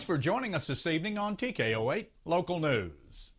for joining us this evening on TKO8 Local News.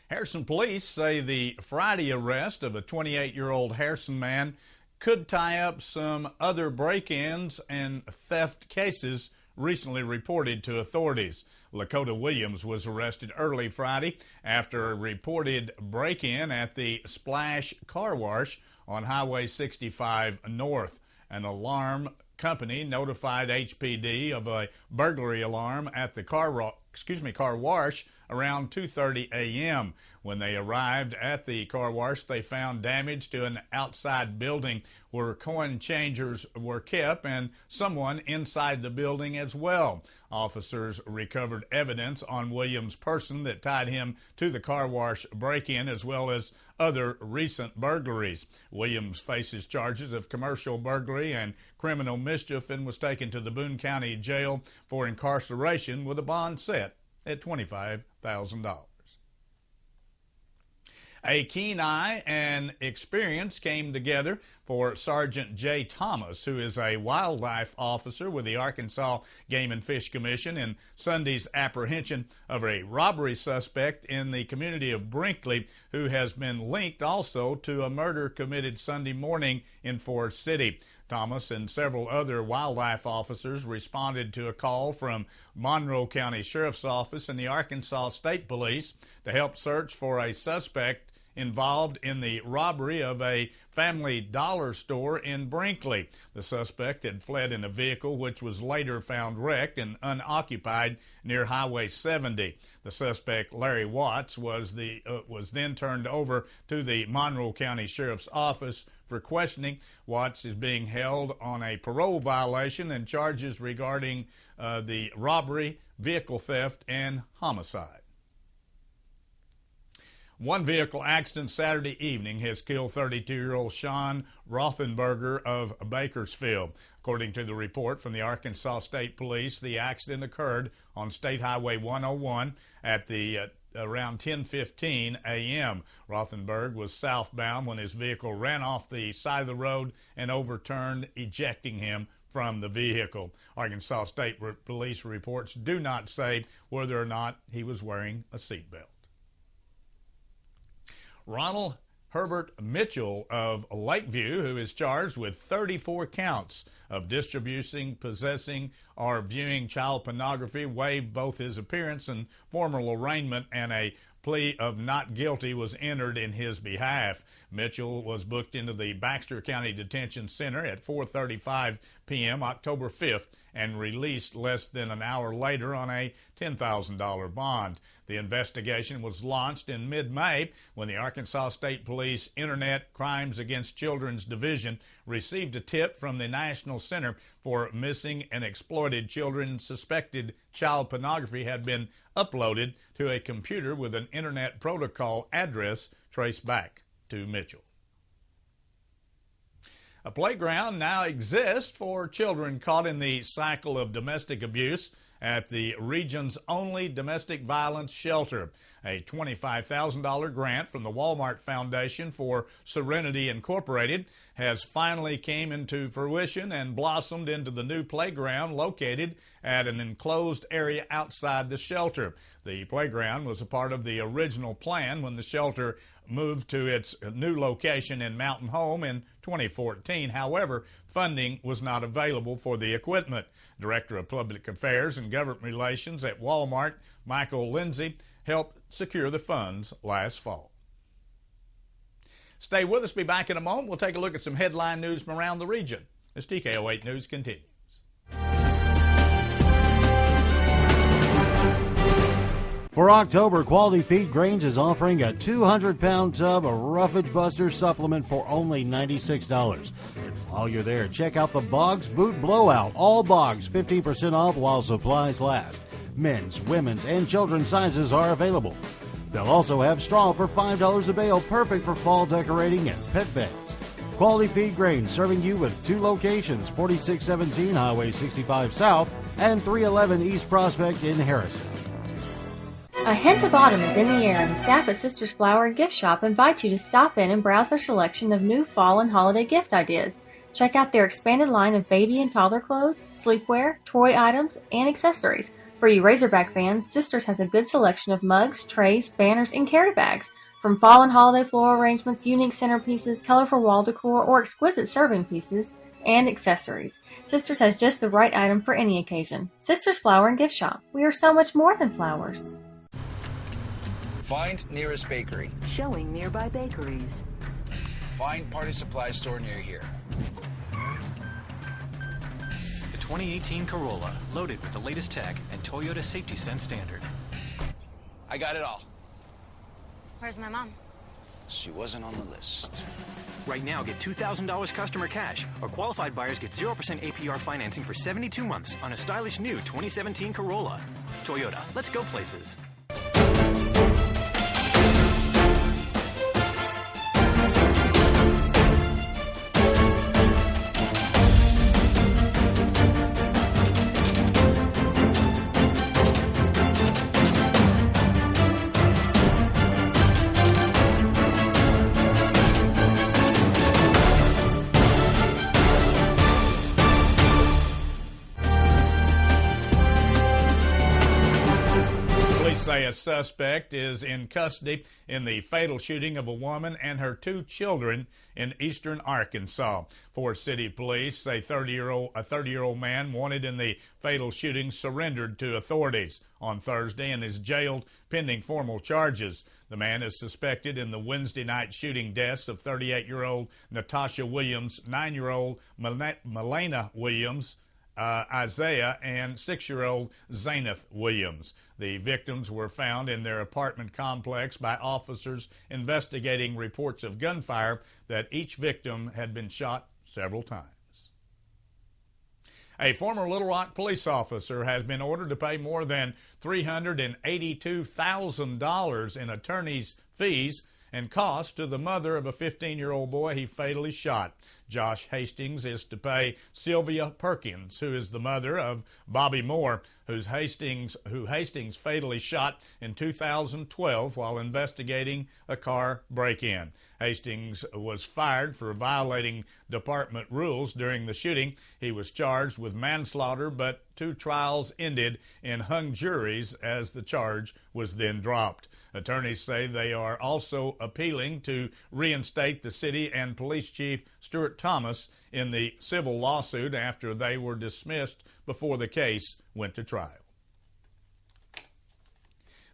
Harrison police say the Friday arrest of a 28-year-old Harrison man could tie up some other break-ins and theft cases recently reported to authorities. Lakota Williams was arrested early Friday after a reported break-in at the Splash Car Wash on Highway 65 North. An alarm company notified HPD of a burglary alarm at the car wash around 2:30 a.m. When they arrived at the car wash, they found damage to an outside building where coin changers were kept and someone inside the building as well. Officers recovered evidence on Williams' person that tied him to the car wash break-in as well as other recent burglaries. Williams faces charges of commercial burglary and criminal mischief and was taken to the Boone County Jail for incarceration with a bond set at $25,000. A keen eye and experience came together for Sergeant Jay Thomas, who is a wildlife officer with the Arkansas Game and Fish Commission, in Sunday's apprehension of a robbery suspect in the community of Brinkley, who has been linked also to a murder committed Sunday morning in Forest City. Thomas and several other wildlife officers responded to a call from Monroe County Sheriff's Office and the Arkansas State Police to help search for a suspect involved in the robbery of a Family Dollar store in Brinkley. The suspect had fled in a vehicle which was later found wrecked and unoccupied near Highway 70. The suspect, Larry Watts, was then turned over to the Monroe County Sheriff's Office for questioning. Watts is being held on a parole violation and charges regarding the robbery, vehicle theft, and homicide. One vehicle accident Saturday evening has killed 32-year-old Sean Rothenberger of Bakersfield. According to the report from the Arkansas State Police, the accident occurred on State Highway 101 at around 10:15 a.m. Rothenberg was southbound when his vehicle ran off the side of the road and overturned, ejecting him from the vehicle. Arkansas State Police reports do not say whether or not he was wearing a seatbelt. Ronald Herbert Mitchell of Lakeview, who is charged with 34 counts of distributing, possessing, or viewing child pornography, waived both his appearance and formal arraignment, and a plea of not guilty was entered in his behalf. Mitchell was booked into the Baxter County Detention Center at 4:35 p.m. October 5th and released less than an hour later on a $10,000 bond. The investigation was launched in mid-May when the Arkansas State Police Internet Crimes Against Children's Division received a tip from the National Center for Missing and Exploited Children. Suspected child pornography had been uploaded to a computer with an Internet Protocol address traced back to Mitchell. A playground now exists for children caught in the cycle of domestic abuse at the region's only domestic violence shelter. A $25,000 grant from the Walmart Foundation for Serenity Incorporated has finally came into fruition and blossomed into the new playground located at an enclosed area outside the shelter. The playground was a part of the original plan when the shelter moved to its new location in Mountain Home in 2014. However, funding was not available for the equipment. Director of Public Affairs and Government Relations at Walmart, Michael Lindsay, helped secure the funds last fall. Stay with us. Be back in a moment. We'll take a look at some headline news from around the region as TKO8 News continues. For October, Quality Feed Grains is offering a 200-pound tub of Roughage Buster supplement for only $96. While you're there, check out the Boggs Boot Blowout. All Boggs 15% off while supplies last. Men's, women's, and children's sizes are available. They'll also have straw for $5 a bale, perfect for fall decorating and pet beds. Quality Feed Grains serving you with two locations, 4617 Highway 65 South and 311 East Prospect in Harrison. A hint of autumn is in the air, and staff at Sisters Flower and Gift Shop invite you to stop in and browse their selection of new fall and holiday gift ideas. Check out their expanded line of baby and toddler clothes, sleepwear, toy items, and accessories. For you Razorback fans, Sisters has a good selection of mugs, trays, banners, and carry bags. From fall and holiday floral arrangements, unique centerpieces, colorful wall decor, or exquisite serving pieces and accessories, Sisters has just the right item for any occasion. Sisters Flower and Gift Shop. We are so much more than flowers. Find nearest bakery. Showing nearby bakeries. Find party supply store near here. The 2018 Corolla, loaded with the latest tech and Toyota Safety Sense standard. I got it all. Where's my mom? She wasn't on the list. Right now, get $2,000 customer cash, or qualified buyers get 0% APR financing for 72 months on a stylish new 2017 Corolla. Toyota, let's go places. Say a suspect is in custody in the fatal shooting of a woman and her 2 children in eastern Arkansas. Forest City police say a 30-year-old man wanted in the fatal shooting surrendered to authorities on Thursday and is jailed pending formal charges. The man is suspected in the Wednesday night shooting deaths of 38-year-old Natasha Williams, 9-year-old Melena Williams, Isaiah, and 6-year-old Zaineth Williams. The victims were found in their apartment complex by officers investigating reports of gunfire that each victim had been shot several times. A former Little Rock police officer has been ordered to pay more than $382,000 in attorney's fees and costs to the mother of a 15-year-old boy he fatally shot. Josh Hastings is to pay Sylvia Perkins, who is the mother of Bobby Moore, who Hastings fatally shot in 2012 while investigating a car break-in. Hastings was fired for violating department rules during the shooting. He was charged with manslaughter, but 2 trials ended in hung juries as the charge was then dropped. Attorneys say they are also appealing to reinstate the city and police chief Stuart Thomas in the civil lawsuit after they were dismissed before the case went to trial.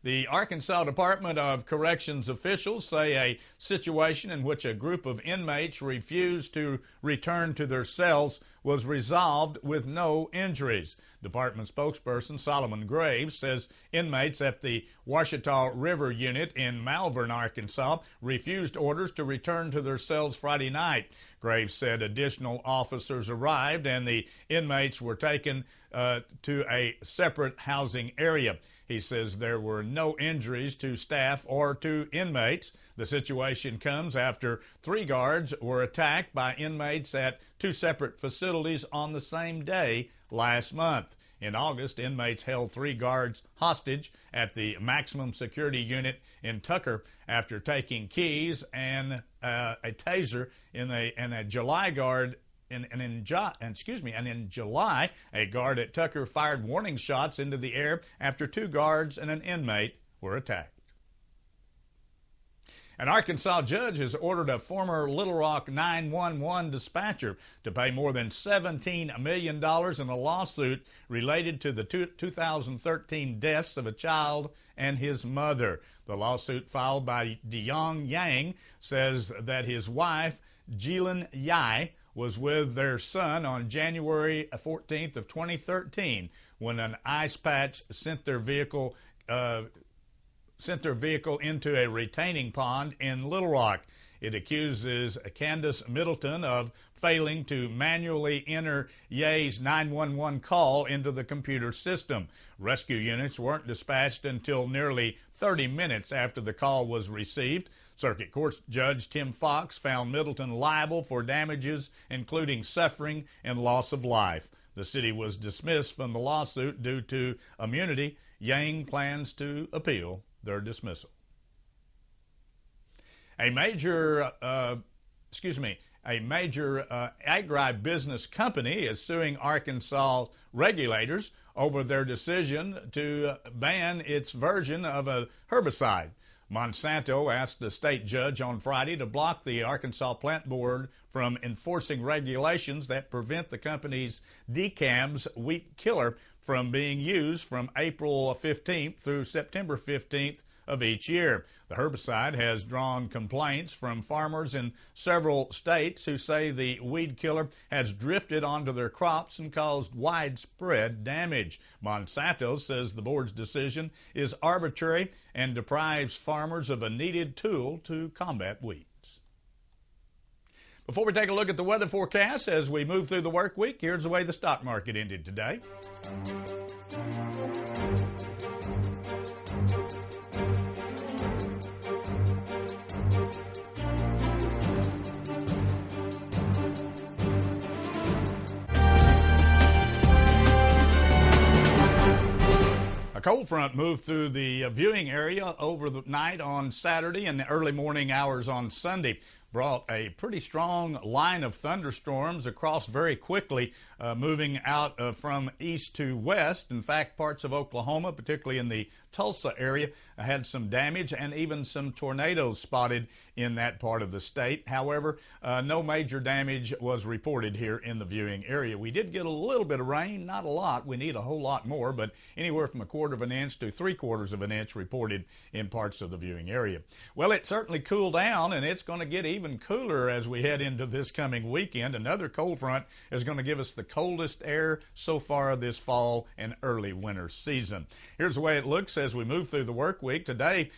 The Arkansas Department of Corrections officials say a situation in which a group of inmates refused to return to their cells was resolved with no injuries. Department spokesperson Solomon Graves says inmates at the Ouachita River Unit in Malvern, Arkansas, refused orders to return to their cells Friday night. Graves said additional officers arrived and the inmates were taken to a separate housing area. He says there were no injuries to staff or to inmates. The situation comes after 3 guards were attacked by inmates at 2 separate facilities on the same day last month. In August, inmates held 3 guards hostage at the maximum security unit in Tucker after taking keys and a taser in a July guard. And in July, a guard at Tucker fired warning shots into the air after 2 guards and an inmate were attacked. An Arkansas judge has ordered a former Little Rock 911 dispatcher to pay more than $17 million in a lawsuit related to the 2013 deaths of a child and his mother. The lawsuit filed by DeYoung Yang says that his wife, Jilin Yai, was with their son on January 14th of 2013 when an ice patch sent their vehicle into a retaining pond in Little Rock. It accuses Candace Middleton of failing to manually enter Ye's 911 call into the computer system. Rescue units weren't dispatched until nearly 30 minutes after the call was received. Circuit Court Judge Tim Fox found Middleton liable for damages including suffering and loss of life. The city was dismissed from the lawsuit due to immunity. Yang plans to appeal their dismissal. A major agribusiness company is suing Arkansas regulators over their decision to ban its version of a herbicide. Monsanto asked the state judge on Friday to block the Arkansas Plant Board from enforcing regulations that prevent the company's DECAMS wheat killer from being used from April 15th through September 15th of each year. The herbicide has drawn complaints from farmers in several states who say the weed killer has drifted onto their crops and caused widespread damage. Monsanto says the board's decision is arbitrary and deprives farmers of a needed tool to combat weeds. Before we take a look at the weather forecast as we move through the work week, here's the way the stock market ended today. A cold front moved through the viewing area over the night on Saturday and the early morning hours on Sunday. Brought a pretty strong line of thunderstorms across very quickly, moving out from east to west. In fact, parts of Oklahoma, particularly in the Tulsa area, had some damage and even some tornadoes spotted in that part of the state. However, no major damage was reported here in the viewing area. We did get a little bit of rain, not a lot. We need a whole lot more, but anywhere from 1/4 of an inch to 3/4 of an inch reported in parts of the viewing area. Well, it certainly cooled down, and it's going to get even cooler as we head into this coming weekend. Another cold front is going to give us the coldest air so far this fall and early winter season. Here's the way it looks as we move through the work week. Today,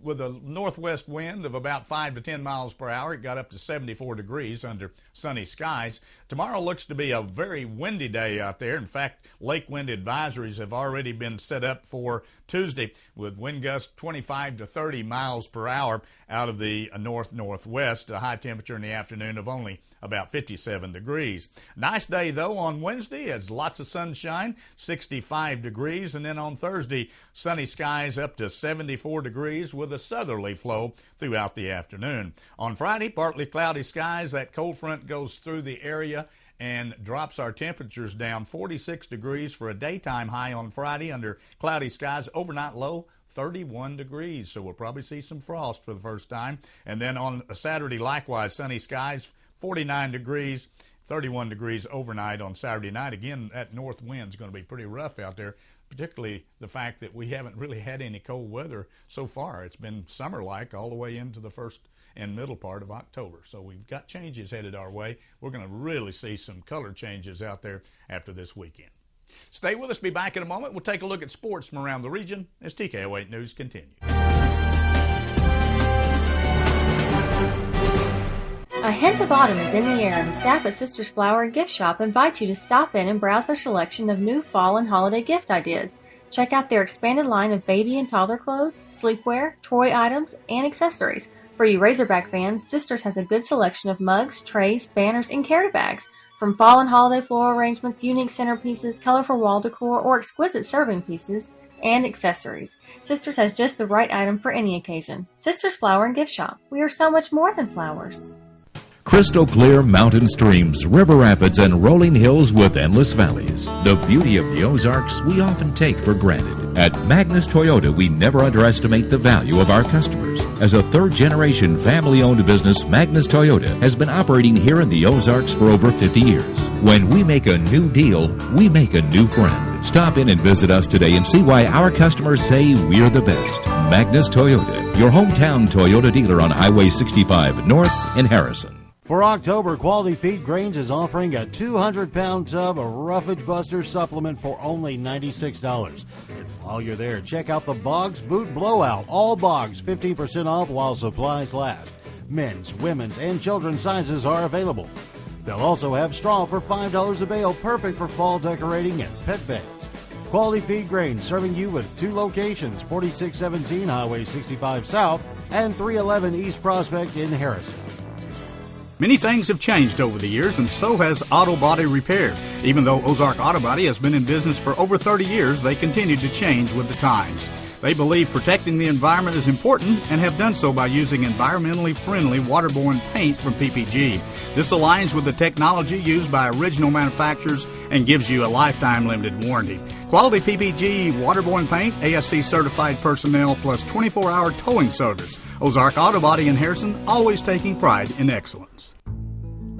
with a northwest wind of about 5 to 10 miles per hour, it got up to 74 degrees under sunny skies. Tomorrow looks to be a very windy day out there. In fact, lake wind advisories have already been set up for Tuesday with wind gusts 25 to 30 miles per hour out of the north-northwest, a high temperature in the afternoon of only about 57 degrees. Nice day, though, on Wednesday. It's lots of sunshine, 65 degrees. And then on Thursday, sunny skies up to 74 degrees with a southerly flow throughout the afternoon. On Friday, partly cloudy skies. That cold front goes through the area and drops our temperatures down 46 degrees for a daytime high on Friday under cloudy skies. Overnight low 31 degrees, so we'll probably see some frost for the first time. And then on Saturday, likewise, sunny skies, 49 degrees, 31 degrees overnight on Saturday night. Again, that north wind's going to be pretty rough out there, particularly the fact that we haven't really had any cold weather so far. It's been summer-like all the way into the first and middle part of October. So we've got changes headed our way. We're going to really see some color changes out there after this weekend. Stay with us. Be back in a moment. We'll take a look at sports from around the region as TKO8 News continues. A hint of autumn is in the air, and the staff at Sisters Flower and Gift Shop invite you to stop in and browse their selection of new fall and holiday gift ideas. Check out their expanded line of baby and toddler clothes, sleepwear, toy items, and accessories. For you Razorback fans, Sisters has a good selection of mugs, trays, banners, and carry bags. From fall and holiday floral arrangements, unique centerpieces, colorful wall decor, or exquisite serving pieces and accessories, Sisters has just the right item for any occasion. Sisters Flower and Gift Shop. We are so much more than flowers. Crystal clear mountain streams, river rapids, and rolling hills with endless valleys. The beauty of the Ozarks we often take for granted. At Magnus Toyota, we never underestimate the value of our customers. As a third-generation family-owned business, Magnus Toyota has been operating here in the Ozarks for over 50 years. When we make a new deal, we make a new friend. Stop in and visit us today and see why our customers say we're the best. Magnus Toyota, your hometown Toyota dealer on Highway 65 North in Harrison. For October, Quality Feed Grains is offering a 200-pound tub of Roughage Buster supplement for only $96. And while you're there, check out the Boggs Boot Blowout. All Boggs 15% off while supplies last. Men's, women's, and children's sizes are available. They'll also have straw for $5 a bale, perfect for fall decorating and pet beds. Quality Feed Grains serving you with 2 locations, 4617 Highway 65 South and 311 East Prospect in Harrison. Many things have changed over the years, and so has auto body repair. Even though Ozark Auto Body has been in business for over 30 years, they continue to change with the times. They believe protecting the environment is important and have done so by using environmentally friendly waterborne paint from PPG. This aligns with the technology used by original manufacturers and gives you a lifetime limited warranty. Quality PPG waterborne paint, ASC certified personnel, plus 24-hour towing service. Ozark Auto Body in Harrison, always taking pride in excellence.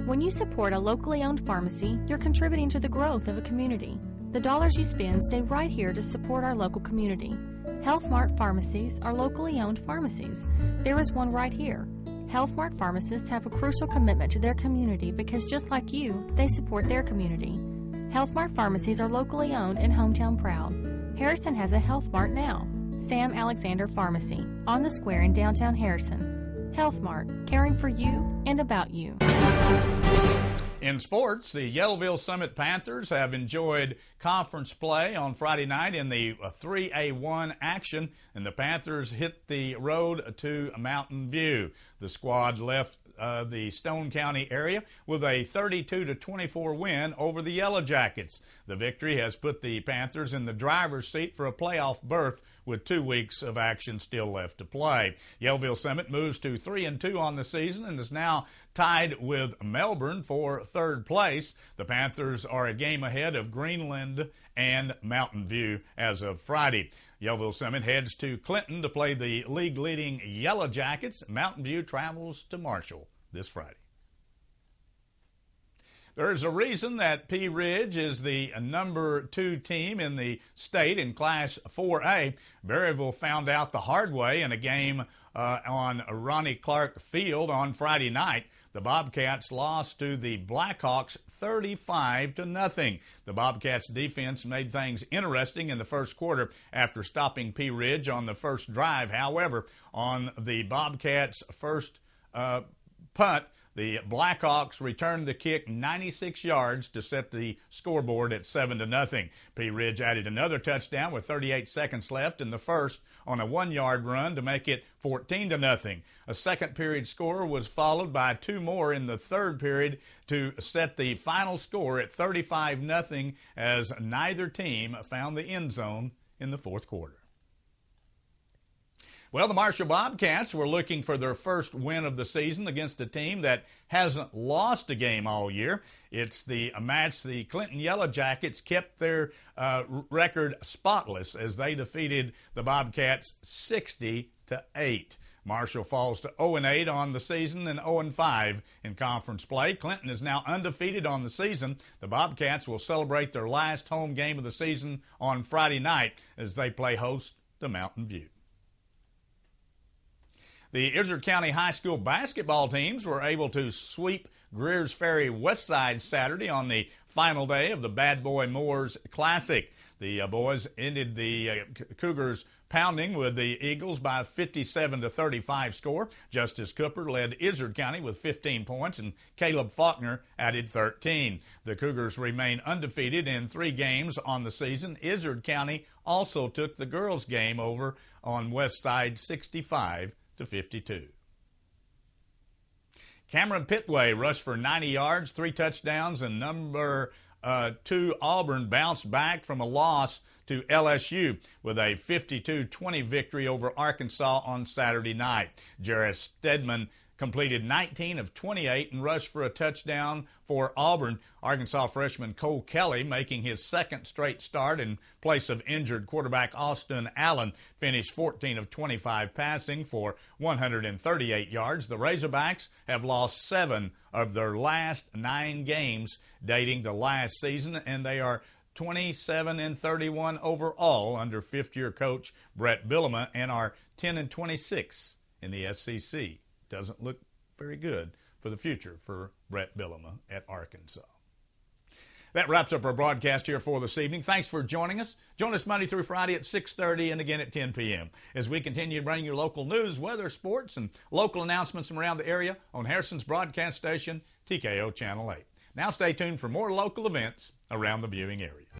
When you support a locally owned pharmacy, you're contributing to the growth of a community. The dollars you spend stay right here to support our local community. Health Mart pharmacies are locally owned pharmacies. There is one right here. Health Mart pharmacists have a crucial commitment to their community because just like you, they support their community. Health Mart pharmacies are locally owned and hometown proud. Harrison has a Health Mart now. Sam Alexander Pharmacy, on the square in downtown Harrison. Health Mart, caring for you and about you. In sports, the Yellowville Summit Panthers have enjoyed conference play on Friday night in the 3A1 action, and the Panthers hit the road to Mountain View. The squad left the Stone County area with a 32-24 win over the Yellow Jackets. The victory has put the Panthers in the driver's seat for a playoff berth with 2 weeks of action still left to play. Yellowville Summit moves to 3-2 on the season and is now tied with Melbourne for third place. The Panthers are a game ahead of Greenland and Mountain View as of Friday. Yellowville Summit heads to Clinton to play the league-leading Yellow Jackets. Mountain View travels to Marshall this Friday. There's a reason that Pea Ridge is the number 2 team in the state in Class 4A. Berryville found out the hard way in a game on Ronnie Clark Field on Friday night. The Bobcats lost to the Blackhawks 35-0. The Bobcats defense made things interesting in the first quarter after stopping Pea Ridge on the first drive. However, on the Bobcats' first punt, the Blackhawks returned the kick 96 yards to set the scoreboard at 7-0. Pea Ridge added another touchdown with 38 seconds left in the first on a 1-yard run to make it 14-0. A second period score was followed by 2 more in the third period to set the final score at 35-0 as neither team found the end zone in the fourth quarter. Well, the Marshall Bobcats were looking for their first win of the season against a team that hasn't lost a game all year. It's the match the Clinton Yellow Jackets kept their record spotless as they defeated the Bobcats 60-8. Marshall falls to 0-8 on the season and 0-5 in conference play. Clinton is now undefeated on the season. The Bobcats will celebrate their last home game of the season on Friday night as they play host to Mountain View. The Izard County High School basketball teams were able to sweep Greers Ferry Westside Saturday on the final day of the Bad Boy Moors Classic. The boys ended the Cougars pounding with the Eagles by a 57-35 score. Justice Cooper led Izard County with 15 points, and Caleb Faulkner added 13. The Cougars remain undefeated in 3 games on the season. Izard County also took the girls' game over on Westside 65-52. Cameron Pitway rushed for 90 yards, 3 touchdowns, and number 2 Auburn bounced back from a loss to LSU with a 52-20 victory over Arkansas on Saturday night. Jarrett Stedman completed 19 of 28 and rushed for a touchdown for Auburn. Arkansas freshman Cole Kelly, making his second straight start in place of injured quarterback Austin Allen, finished 14 of 25 passing for 138 yards. The Razorbacks have lost 7 of their last 9 games dating to last season, and they are 27-31 overall under fifth-year coach Brett Bielema and are 10-26 in the SEC. Doesn't look very good for the future for Brett Bielema at Arkansas. That wraps up our broadcast here for this evening. Thanks for joining us. Join us Monday through Friday at 6:30 and again at 10 p.m. as we continue bringing you local news, weather, sports, and local announcements from around the area on Harrison's broadcast station, TKO Channel 8. Now stay tuned for more local events around the viewing area.